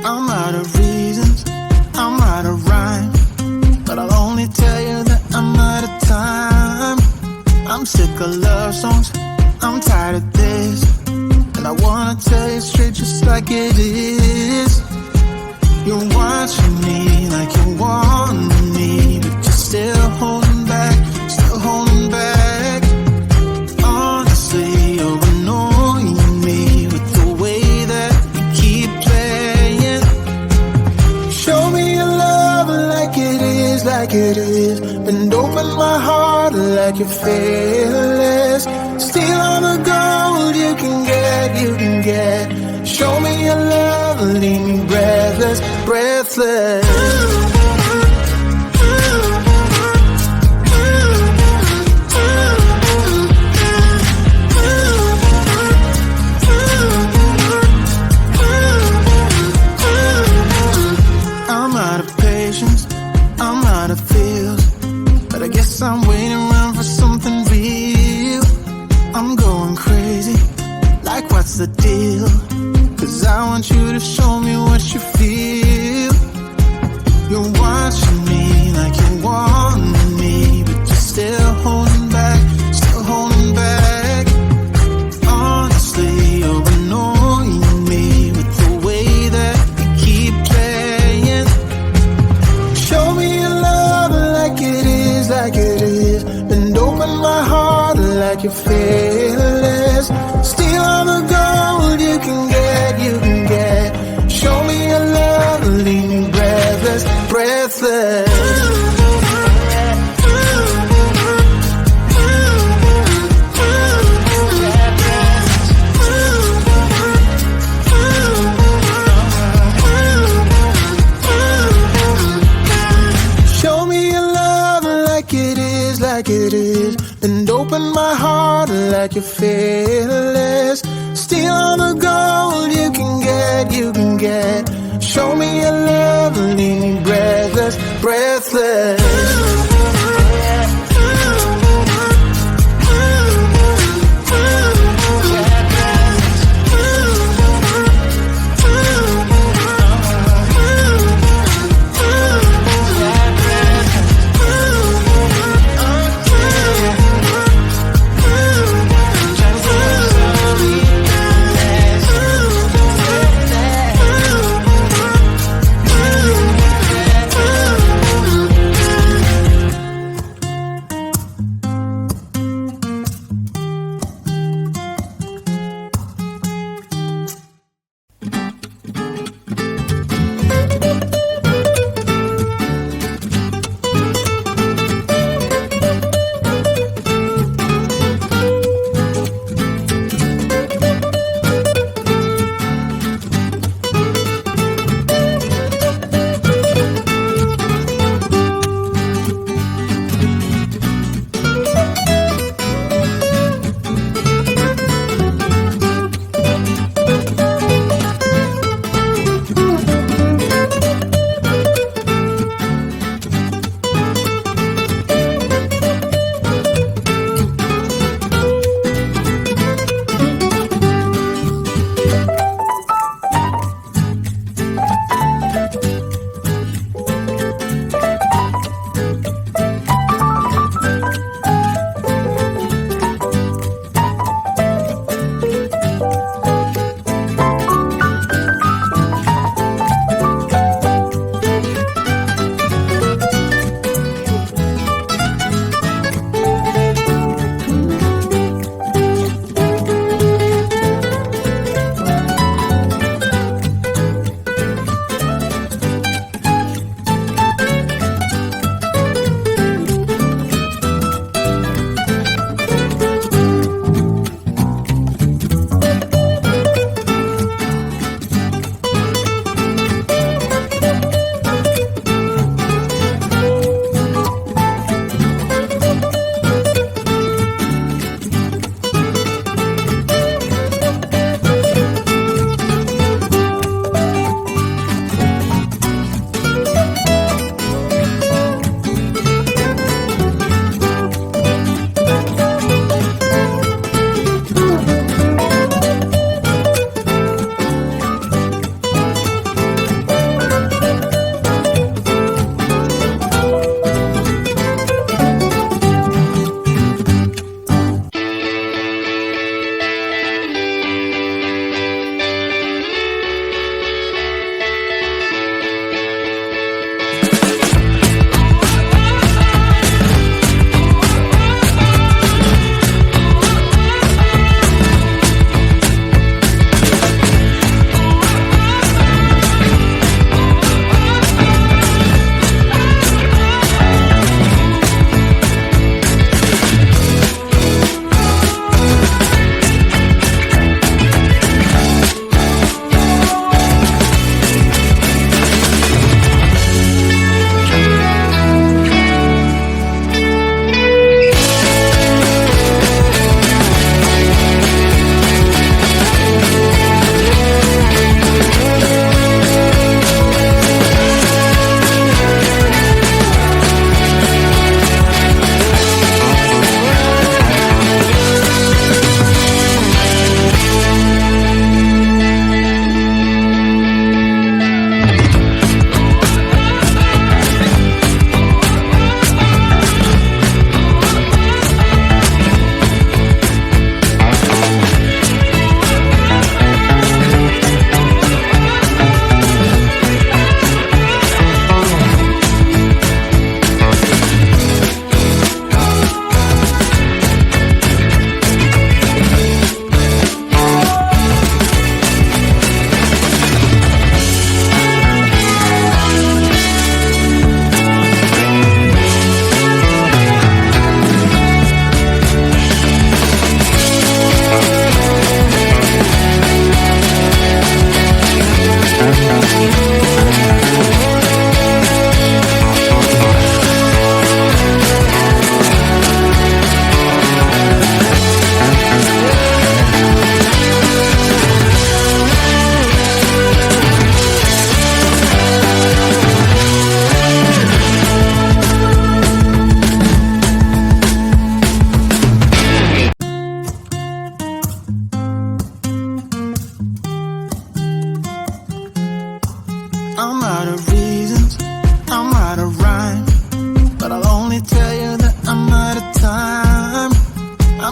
I'm out of reasons, I'm out of rhyme, but I'll only tell you that I'm out of time. I'm sick of love songs, I'm tired of this, and I wanna tell you straight just like it is. You're watching me like you want me, but you're still holding back, still holding back. Honestly, you're annoying me with the way that you keep playing. Show me your love like it is, like it is. Bend open my heart like you're fearless. Steal all the gold you can get, you can get. Show me your love, leave me breathless, breathless. I'm out of patience, I'm out of feels, but I guess I'm waiting around for something real. I'm going crazy, like what's the deal? 'Cause I want you to show me what you feel. You're watching me like you want me, but you're still holding back, still holding back. Honestly, you're annoying me with the way that you keep playing. Show me your love like it is, like it is. Bend open my heart like you're fearless. Steal all the gold you can get, you can get. Show me your love, leave me breathless, breathless. Show me your love like it is, like it is. And open my heart like you're fearless. Steal all the gold you can get, you can get. Show me your love, leave me breathless, breathless.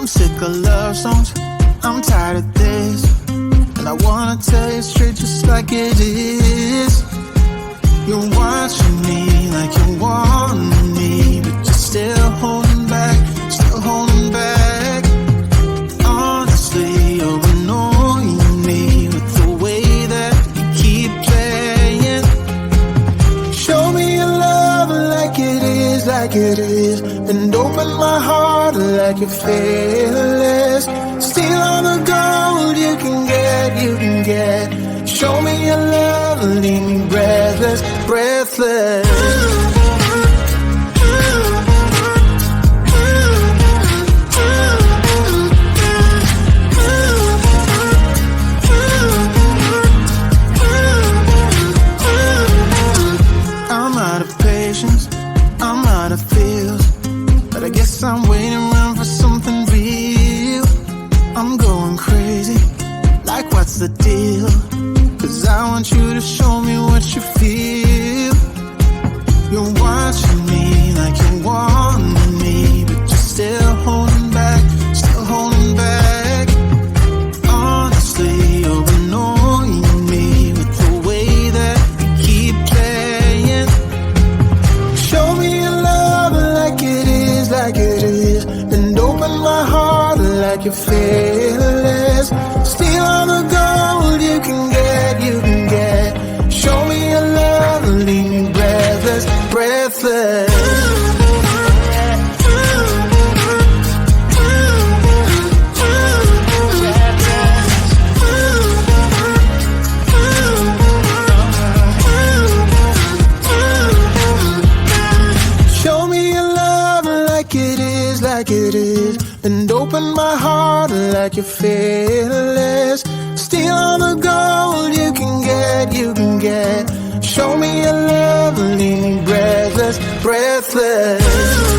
I'm sick of love songs, I'm tired of this. And I wanna tell you straight just like it is. You're watching me like you want me, but you're still holding back, still holding back. Honestly, you're annoying me with the way that you keep playing. Show me your love like it is, and open my heart like you're fearless. Steal all the gold you can get. Show me your love, leave me breathless, breathless. I'm out of patience, I'm out of feels, but I guess I'm waiting around for something real. I'm going crazy, like what's the deal? 'Cause I want you to show me what you feel. You're watching me like you want me, but you're still holding back, still holding back. Honestly, you're annoying me with the way that you keep playing. Show me your love like it is, and open my heart like you're fearless. Steal all the gold you can get. Show me your love, leave me breathless, breathless. Show me your love like it is, and open my heart like you're fearless. Steal all the gold you can get. Show me your love, leave me breathless, breathless.